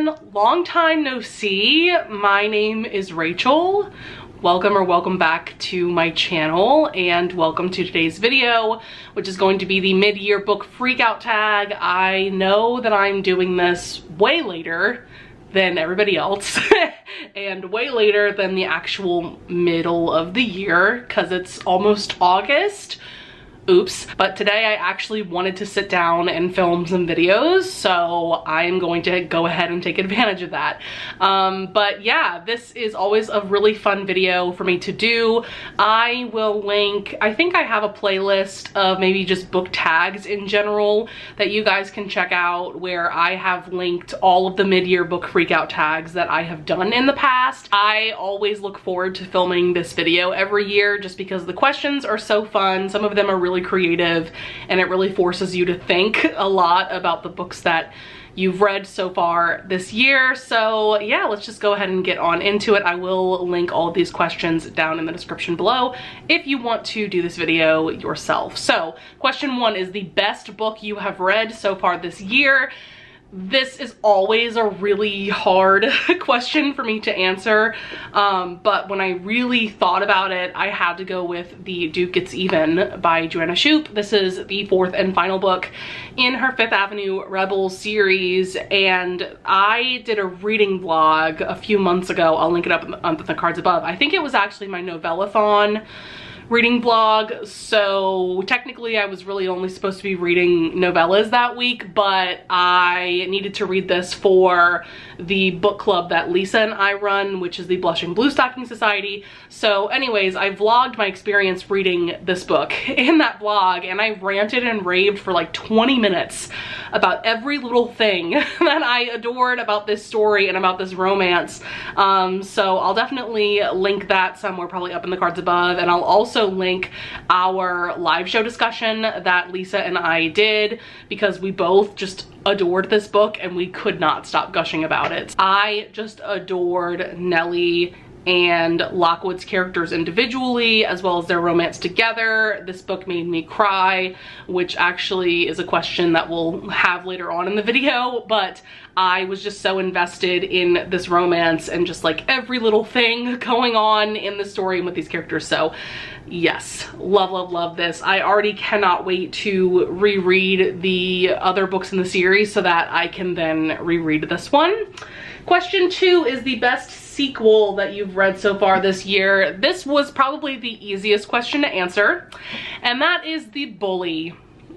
everyone, long time no see. My name is Rachel. Welcome back to my channel, and welcome to today's video, which is going to be the mid-year book freakout tag. I know that I'm doing this way later than everybody else and way later than the actual middle of the year because it's almost August. Oops. But today I actually wanted to sit down and film some videos, so I'm going to go ahead and take advantage of that. But yeah, this is always a really fun video for me to do. I will link, I think I have a playlist of maybe just book tags in general that you guys can check out, where I have linked all of the mid-year book freakout tags that I have done in the past. I always look forward to filming this video every year just because the questions are so fun. Some of them are really creative, and it really forces you to think a lot about the books that you've read so far this year. So yeah, let's just go ahead and get on into it. I will link all of these questions down in the description below if you want to do this video yourself. So question 1 is the best book you have read so far this year. This is always a really hard question for me to answer, but when I really thought about it, I had to go with The Duke Gets Even by Joanna Shupe. This is the 4th and final book in her Fifth Avenue Rebel series, and I did a reading vlog a few months ago. I'll link it up on the cards above. I think it was actually my novella-thon reading vlog, so technically I was really only supposed to be reading novellas that week, but I needed to read this for the book club that Lisa and I run, which is the Blushing Blue Stocking Society. So anyways, I vlogged my experience reading this book in that vlog, and I ranted and raved for like 20 minutes about every little thing that I adored about this story and about this romance. So I'll definitely link that somewhere, probably up in the cards above, and I'll also link our live show discussion that Lisa and I did, because we both just adored this book and we could not stop gushing about it. I just adored Nellie and Lockwood's characters individually, as well as their romance together. This book made me cry, which actually is a question that we'll have later on in the video, but I was just so invested in this romance and just like every little thing going on in the story and with these characters. So yes, love this. I already cannot wait to reread the other books in the series so that I can then reread this one. Question 2 is the best sequel that you've read so far this year. This was probably the easiest question to answer, and that is The Bully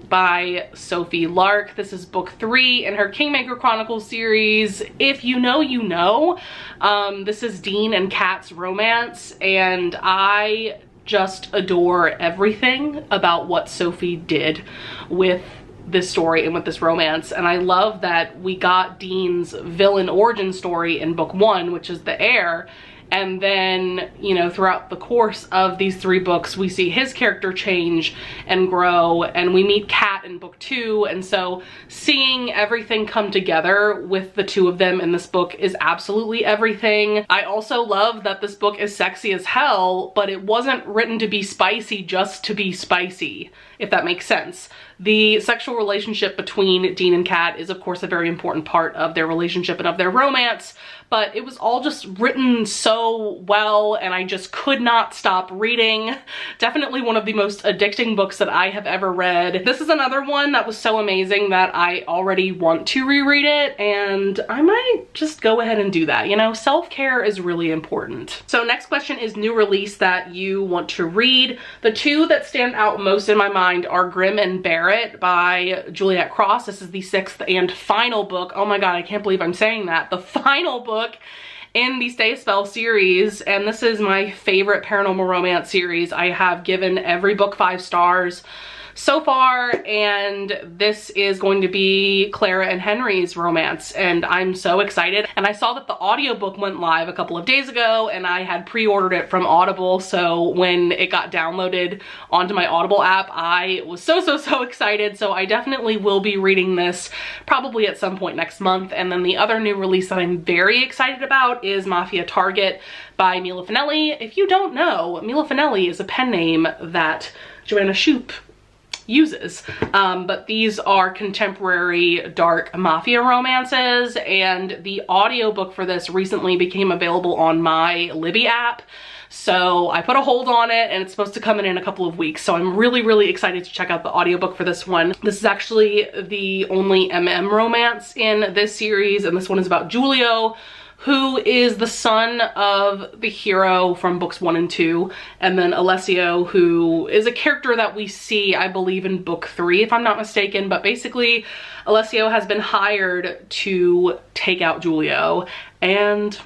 by Sophie Lark. This is book 3 in her Kingmaker Chronicles series. If you know, you know. This is Dean and Kat's romance, and I just adore everything about what Sophie did with this story and with this romance. And I love that we got Dean's villain origin story in book 1, which is the heir, and then, you know, throughout the course of these 3 books we see his character change and grow, and we meet Kat in book 2, and so seeing everything come together with the 2 of them in this book is absolutely everything. I also love that this book is sexy as hell, but it wasn't written to be spicy just to be spicy, if that makes sense. The sexual relationship between Dean and Kat is of course a very important part of their relationship and of their romance, but it was all just written so well, and I just could not stop reading. Definitely one of the most addicting books that I have ever read. This is another one that was so amazing that I already want to reread it, and I might just go ahead and do that. You know, self-care is really important. So next question is new release that you want to read. The 2 that stand out most in my mind are Grim and Barrett by Juliet Cross. This is the 6th and final book. Oh my god, I can't believe I'm saying that. The final book in the Stay a Spell series, and this is my favorite paranormal romance series. I have given every book 5 stars so far, and this is going to be Clara and Henry's romance, and I'm so excited. And I saw that the audiobook went live a couple of days ago, and I had pre-ordered it from Audible, so when it got downloaded onto my Audible app, I was so excited. So I definitely will be reading this probably at some point next month. And then the other new release that I'm very excited about is Mafia Target by Mila Finelli. If you don't know, Mila Finelli is a pen name that Joanna Shupe uses. But these are contemporary dark mafia romances, and the audiobook for this recently became available on my Libby app. So I put a hold on it, and it's supposed to come in a couple of weeks. So I'm really, really excited to check out the audiobook for this one. This is actually the only romance in this series, and this one is about Giulio, who is the son of the hero from books 1 and 2, and then Alessio, who is a character that we see, I believe, in book 3, if I'm not mistaken. But basically, Alessio has been hired to take out Giulio, and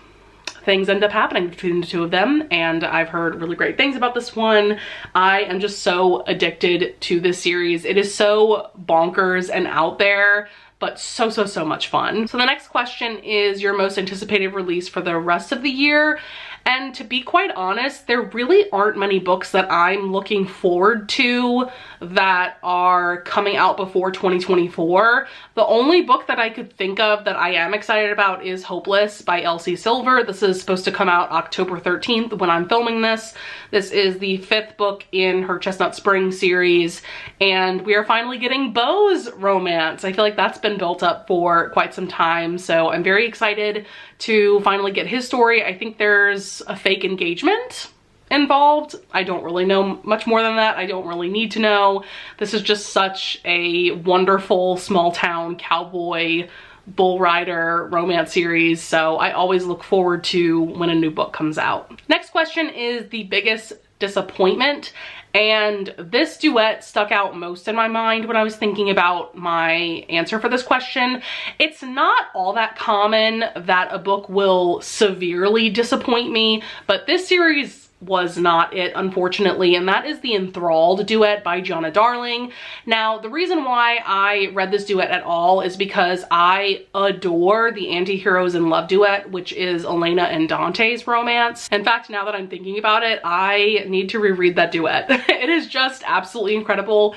things end up happening between the two of them, and I've heard really great things about this one. I am just so addicted to this series. It is so bonkers and out there, but so much fun. So the next question is your most anticipated release for the rest of the year. And to be quite honest, there really aren't many books that I'm looking forward to that are coming out before 2024. The only book that I could think of that I am excited about is Hopeless by Elsie Silver. This is supposed to come out October 13th when I'm filming this. This is the 5th book in her Chestnut Spring series, and we are finally getting Beau's romance. I feel like that's been built up for quite some time, so I'm very excited to finally get his story. I think there's a fake engagement involved. I don't really know much more than that. I don't really need to know. This is just such a wonderful small town cowboy bull rider romance series, so I always look forward to when a new book comes out. Next question is the biggest disappointment, and this duet stuck out most in my mind when I was thinking about my answer for this question. It's not all that common that a book will severely disappoint me, but this series was not it, unfortunately, and that is the Enthralled duet by Gianna Darling. Now, the reason why I read this duet at all is because I adore the Anti-Heroes in Love duet, which is Elena and Dante's romance. In fact, now that I'm thinking about it, I need to reread that duet. It is just absolutely incredible.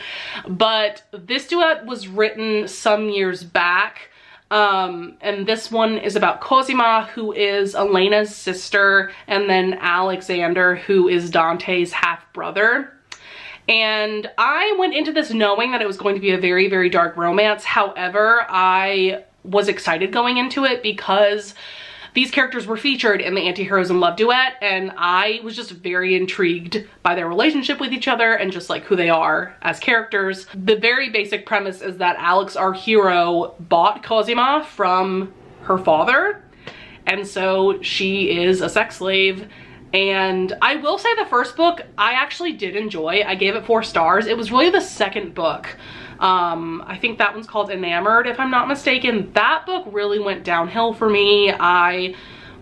But this duet was written some years back. And this one is about Cosima, who is Elena's sister, and then Alexander, who is Dante's half-brother. And I went into this knowing that it was going to be a very, very dark romance. However, I was excited going into it because these characters were featured in the Anti-Heroes in Love duet, and I was just very intrigued by their relationship with each other and just like who they are as characters. The very basic premise is that Alex, our hero, bought Cosima from her father, and so she is a sex slave. And I will say the first book I actually did enjoy. I gave it 4 stars. It was really the second book. I think that one's called Enamored, if I'm not mistaken. That book really went downhill for me. I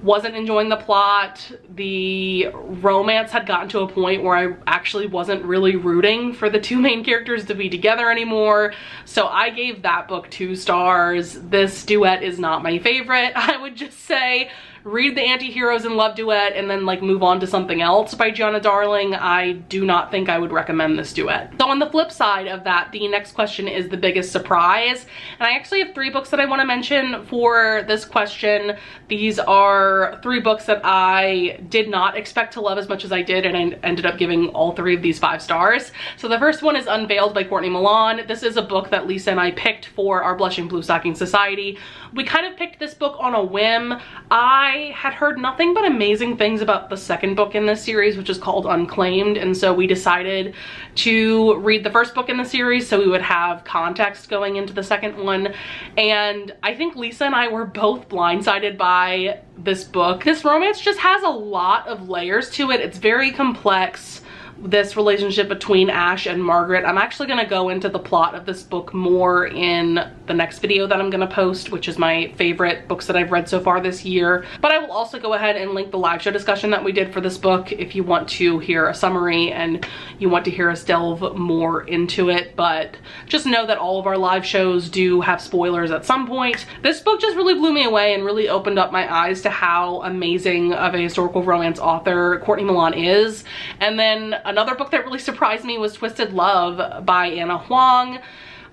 wasn't enjoying the plot. The romance had gotten to a point where I actually wasn't really rooting for the 2 main characters to be together anymore. So I gave that book 2 stars. This duet is not my favorite. I would just say read the Anti-Heroes in Love duet and then like move on to something else by Gianna Darling. I do not think I would recommend this duet. So on the flip side of that, the next question is the biggest surprise. And I actually have 3 books that I want to mention for this question. These are 3 books that I did not expect to love as much as I did, and I ended up giving all 3 of these 5 stars. So the first one is Unveiled by Courtney Milan. This is a book that Lisa and I picked for our Blushing Blue Stocking Society. We kind of picked this book on a whim. I had heard nothing but amazing things about the second book in this series, which is called Unclaimed, and so we decided to read the first book in the series so we would have context going into the second one. And I think Lisa and I were both blindsided by this book. This romance just has a lot of layers to it. It's very complex, this relationship between Ash and Margaret. I'm actually going to go into the plot of this book more in the next video that I'm going to post, which is my favorite books that I've read so far this year. But I will also go ahead and link the live show discussion that we did for this book if you want to hear a summary and you want to hear us delve more into it. But just know that all of our live shows do have spoilers at some point. This book just really blew me away and really opened up my eyes to how amazing of a historical romance author Courtney Milan is. And then another book that really surprised me was Twisted Love by Anna Huang.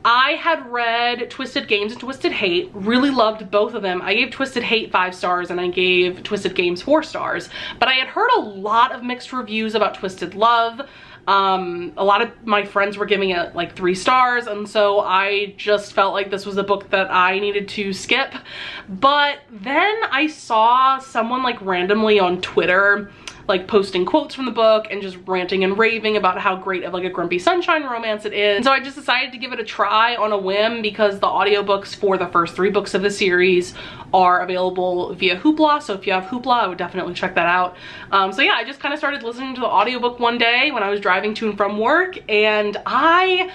I had read Twisted Games and Twisted Hate, really loved both of them. I gave Twisted Hate 5 stars and I gave Twisted Games 4 stars, but I had heard a lot of mixed reviews about Twisted Love. A lot of my friends were giving it like 3 stars, and so I just felt like this was a book that I needed to skip. But then I saw someone like randomly on Twitter like posting quotes from the book and just ranting and raving about how great of like a Grumpy Sunshine romance it is. And so I just decided to give it a try on a whim, because the audiobooks for the first 3 books of the series are available via Hoopla. So if you have Hoopla, I would definitely check that out. So yeah, I just kind of started listening to the audiobook one day when I was driving to and from work, and I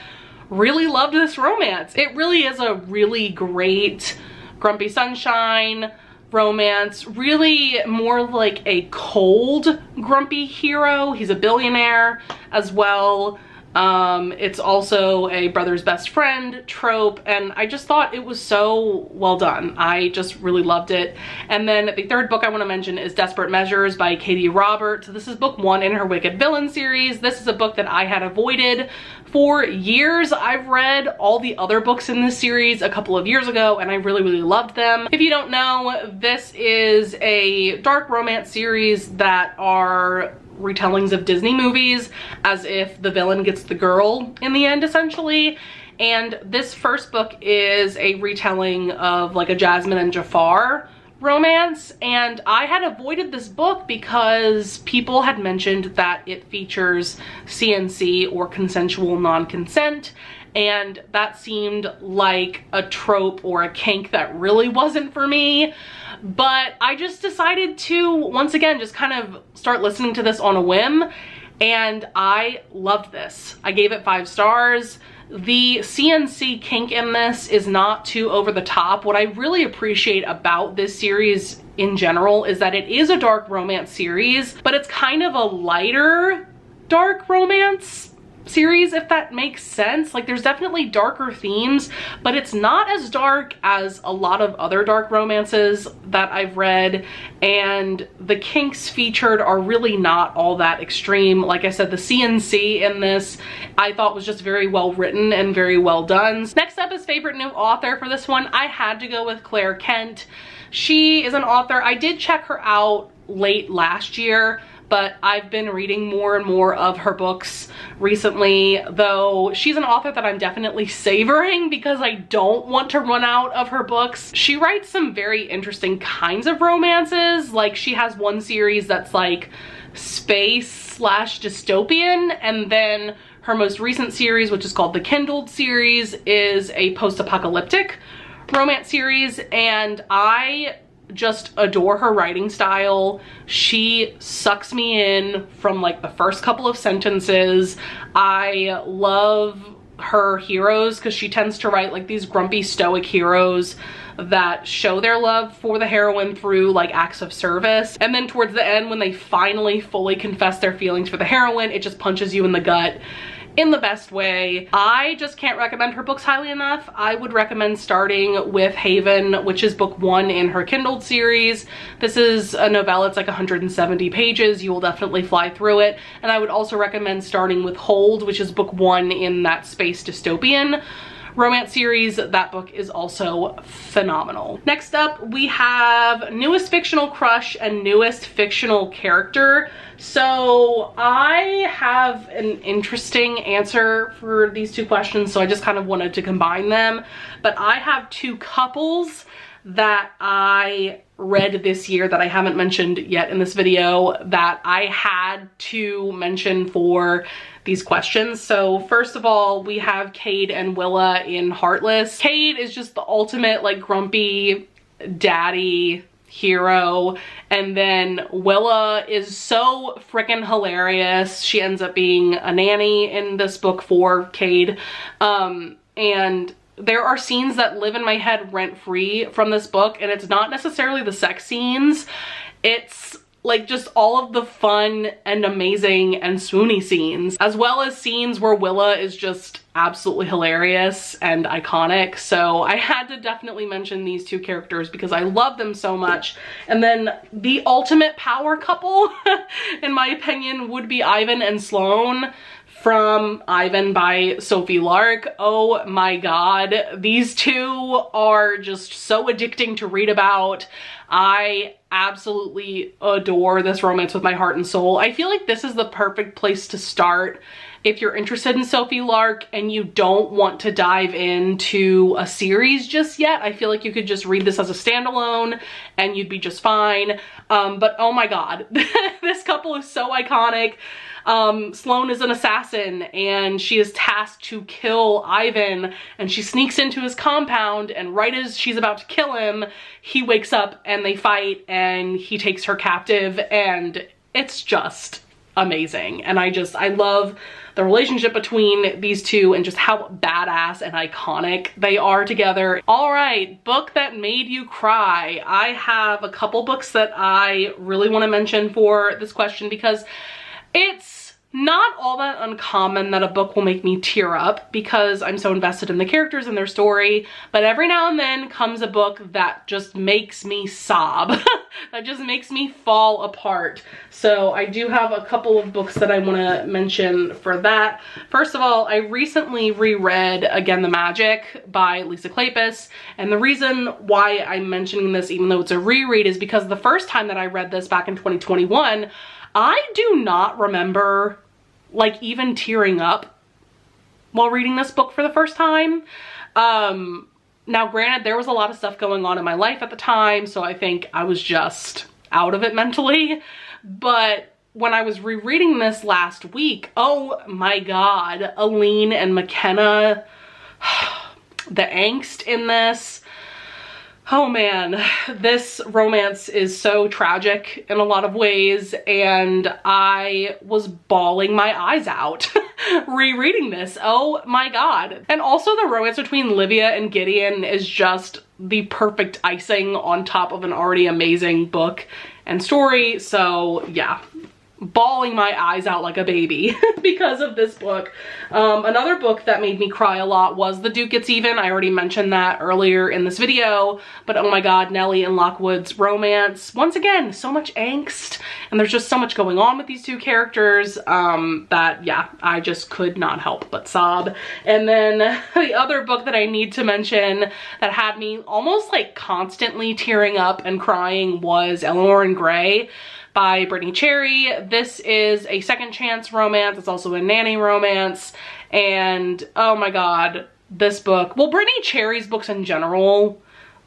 really loved this romance. It really is a really great Grumpy Sunshine romance, really more like a cold grumpy hero. He's a billionaire as well. It's also a brother's best friend trope, and I just thought it was so well done. I just really loved it. And then the 3rd book I want to mention is Desperate Measures by Katie Roberts. This is book 1 in her Wicked Villain series. This is a book that I had avoided for years. I've read all the other books in this series a couple of years ago, and I really loved them. If you don't know, this is a dark romance series that are retellings of Disney movies, as if the villain gets the girl in the end, essentially. And this first book is a retelling of like a Jasmine and Jafar romance, and I had avoided this book because people had mentioned that it features CNC, or consensual non-consent, and that seemed like a trope or a kink that really wasn't for me. But I just decided to, once again, just kind of start listening to this on a whim, and I loved this. I gave it 5 stars. The CNC kink in this is not too over the top. What I really appreciate about this series in general is that it is a dark romance series, but it's kind of a lighter dark romance series, if that makes sense. Like, there's definitely darker themes, but it's not as dark as a lot of other dark romances that I've read, and the kinks featured are really not all that extreme. Like I said, the CNC in this I thought was just very well written and very well done. Next up is favorite new author. For this one, I had to go with Claire Kent. She is an author. I did check her out late last year, but I've been reading more and more of her books recently, though she's an author that I'm definitely savoring because I don't want to run out of her books. She writes some very interesting kinds of romances. Like, she has one series that's like space/dystopian, and then her most recent series, which is called the Kindled series, is a post-apocalyptic romance series, and I just adore her writing style. She sucks me in from like the first couple of sentences. I love her heroes because she tends to write like these grumpy stoic heroes that show their love for the heroine through like acts of service, and then towards the end, when they finally fully confess their feelings for the heroine, it just punches you in the gut in the best way. I just can't recommend her books highly enough. I would recommend starting with Haven, which is book 1 in her Kindled series. This is a novella. It's like 170 pages. You will definitely fly through it. And I would also recommend starting with Hold, which is book 1 in that space dystopian romance series. That book is also phenomenal. Next up, we have newest fictional crush and newest fictional character. So I have an interesting answer for these 2 questions, so I just kind of wanted to combine them. But I have 2 couples that I read this year that I haven't mentioned yet in this video that I had to mention for these questions. So first of all, we have Cade and Willa in Heartless. Cade is just the ultimate like grumpy daddy hero, and then Willa is so freaking hilarious. She ends up being a nanny in this book for Cade, and there are scenes that live in my head rent-free from this book, and it's not necessarily the sex scenes. It's like just all of the fun and amazing and swoony scenes, as well as scenes where Willa is just absolutely hilarious and iconic. So I had to definitely mention these 2 characters because I love them so much. And then the ultimate power couple, in my opinion, would be Ivan and Sloane. from Ivan by Sophie Lark. Oh my god, these two are just so addicting to read about. I absolutely adore this romance with my heart and soul. I feel like this is the perfect place to start if you're interested in Sophie Lark and you don't want to dive into a series just yet. I feel like you could just read this as a standalone and you'd be just fine. But oh my god, this couple is so iconic. Sloane is an assassin and she is tasked to kill Ivan, and she sneaks into his compound, and right as she's about to kill him, he wakes up and they fight and he takes her captive, and it's just amazing. And I love the relationship between these two and just how badass and iconic they are together. All right, book that made you cry. I have a couple books that I really want to mention for this question because it's not all that uncommon that a book will make me tear up because I'm so invested in the characters and their story, but every now and then comes a book that just makes me sob, that just makes me fall apart. So I do have a couple of books that I want to mention for that. First of all, I recently reread Again the Magic by Lisa Kleypas, and the reason why I'm mentioning this, even though it's a reread, is because the first time that I read this back in 2021, I do not remember like even tearing up while reading this book for the first time. Now granted, there was a lot of stuff going on in my life at the time, so I think I was just out of it mentally. But when I was rereading this last week, oh my god, Aline and McKenna, the angst in this. Oh man, this romance is so tragic in a lot of ways, and I was bawling my eyes out rereading this. Oh my god. And also the romance between Livia and Gideon is just the perfect icing on top of an already amazing book and story. So yeah, bawling my eyes out like a baby because of this book. Another book that made me cry a lot was The Duke Gets Even. I already mentioned that earlier in this video, but oh my god, Nellie and Lockwood's romance. Once again, so much angst, and there's just so much going on with these two characters that yeah, I just could not help but sob. And then the other book that I need to mention that had me almost like constantly tearing up and crying was Eleanor and Gray by Brittany Cherry. This is a second chance romance. It's also a nanny romance. And oh my god, this book, well, Brittany Cherry's books in general,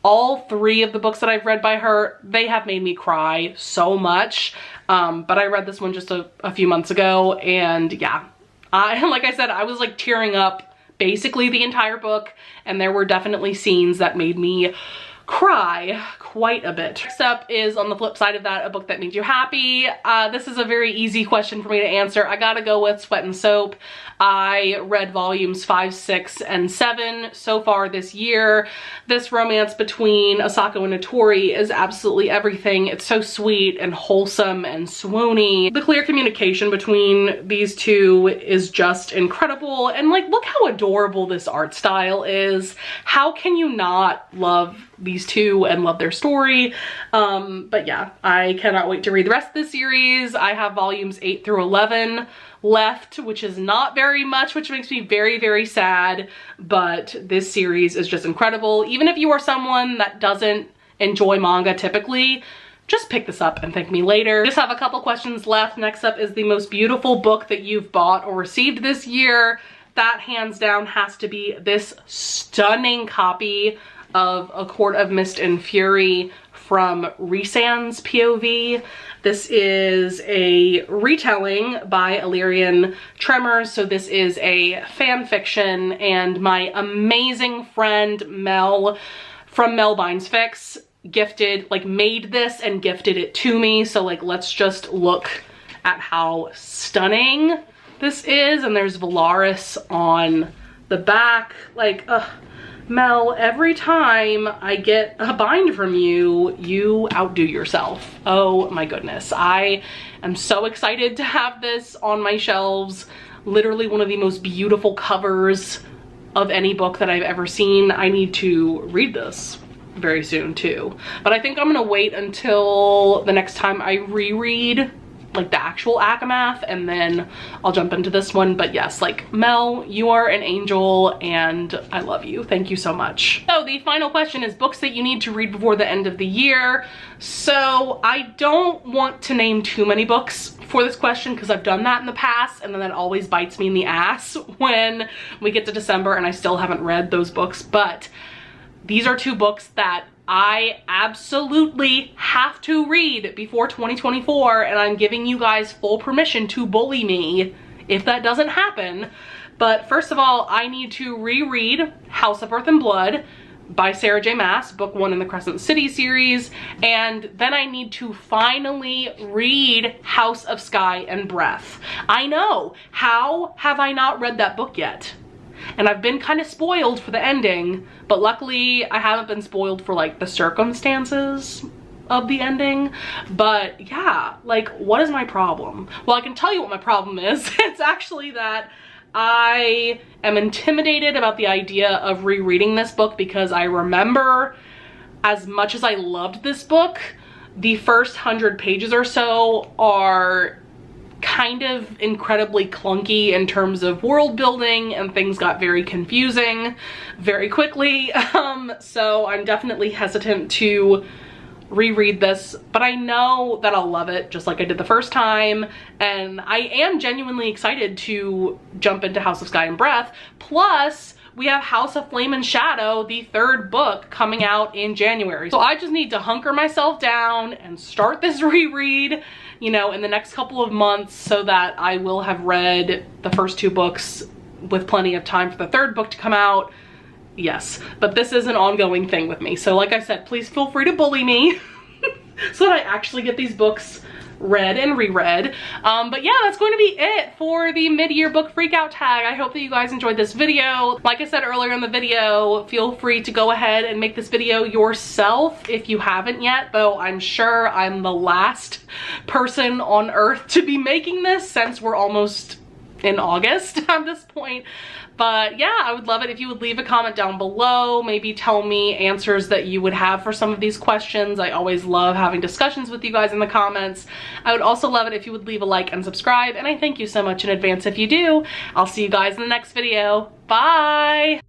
all three of the books that I've read by her, they have made me cry so much. But I read this one just a few months ago, and yeah, like I said, I was like tearing up basically the entire book, and there were definitely scenes that made me cry quite a bit. Next up is, on the flip side of that, a book that made you happy. This is a very easy question for me to answer. I gotta go with Sweat and Soap. I read volumes 5, 6, and 7 so far this year. This romance between Asako and Notori is absolutely everything. It's so sweet and wholesome and swoony. The clear communication between these two is just incredible, and like, look how adorable this art style is. How can you not love these two and love their story? But yeah, I cannot wait to read the rest of the series. I have volumes 8 through 11 left, which is not very much, which makes me very, very sad, but this series is just incredible. Even if you are someone that doesn't enjoy manga typically, just pick this up and thank me later. Just have a couple questions left. Next up is the most beautiful book that you've bought or received this year. That hands down has to be this stunning copy of A Court of Mist and Fury from Rhysand's POV. This is a retelling by Illyrian Tremors, so this is a fan fiction, and my amazing friend Mel from Mel Binds Fix made this and gifted it to me. So like, let's just look at how stunning this is. And there's Valaris on the back. Like, Mel, every time I get a bind from you, you outdo yourself. Oh my goodness. I am so excited to have this on my shelves. Literally one of the most beautiful covers of any book that I've ever seen. I need to read this very soon too. But I think I'm gonna wait until the next time I reread like the actual Akamath, and then I'll jump into this one. But yes, like Mel, you are an angel and I love you. Thank you so much. So the final question is books that you need to read before the end of the year. So I don't want to name too many books for this question because I've done that in the past, and then that always bites me in the ass when we get to December and I still haven't read those books. But these are two books that I absolutely have to read before 2024, and I'm giving you guys full permission to bully me if that doesn't happen. But first of all, I need to reread House of Earth and Blood by Sarah J. Maas, book 1 in the Crescent City series, and then I need to finally read House of Sky and Breath. I know, how have I not read that book yet? And I've been kind of spoiled for the ending, but luckily I haven't been spoiled for like the circumstances of the ending. But yeah, like what is my problem? Well, I can tell you what my problem is. It's actually that I am intimidated about the idea of rereading this book because I remember, as much as I loved this book, the first 100 pages or so are kind of incredibly clunky in terms of world building, and things got very confusing very quickly. So I'm definitely hesitant to reread this, but I know that I'll love it just like I did the first time, and I am genuinely excited to jump into House of Sky and Breath. Plus we have House of Flame and Shadow, the 3rd book, coming out in January. So I just need to hunker myself down and start this reread, you know, in the next couple of months, so that I will have read the first 2 books with plenty of time for the 3rd book to come out. Yes, but this is an ongoing thing with me. So like I said, please feel free to bully me so that I actually get these books read and reread. But yeah, that's going to be it for the mid-year book freakout tag. I hope that you guys enjoyed this video. Like I said earlier in the video, feel free to go ahead and make this video yourself if you haven't yet, though I'm sure I'm the last person on earth to be making this since we're almost in August at this point. But yeah, I would love it if you would leave a comment down below, maybe tell me answers that you would have for some of these questions. I always love having discussions with you guys in the comments. I would also love it if you would leave a like and subscribe, and I thank you so much in advance if you do. I'll see you guys in the next video. Bye!